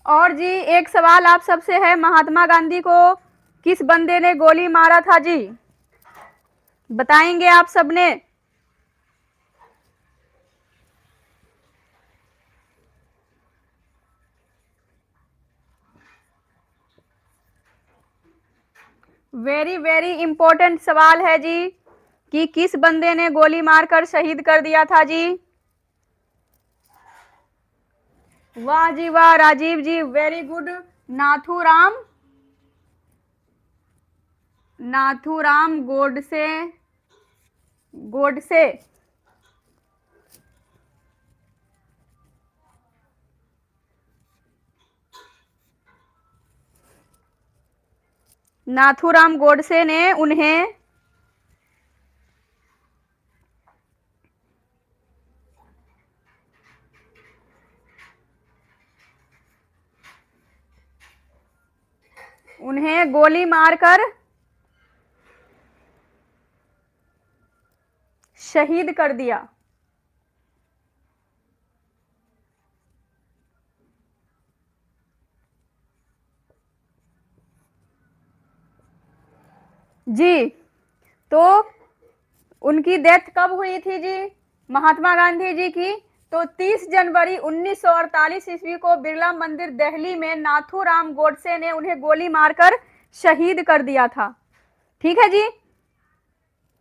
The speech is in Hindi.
और जी एक सवाल आप सबसे है, महात्मा गांधी को किस बंदे ने गोली मारा था जी? बताएंगे आप सबने? वेरी वेरी इंपॉर्टेंट सवाल है जी कि किस बंदे ने गोली मारकर शहीद कर दिया था जी? वाह जी वाह राजीव जी, वेरी गुड। नाथूराम, नाथूराम गोडसे, गोडसे। नाथूराम गोडसे ने उन्हें गोली मारकर शहीद कर दिया। जी, तो उनकी डेथ कब हुई थी जी, महात्मा गांधी जी की? तो 30 जनवरी 1948 ईस्वी को बिरला मंदिर दिल्ली में नाथूराम गोडसे ने उन्हें गोली मारकर शहीद कर दिया था। ठीक है जी।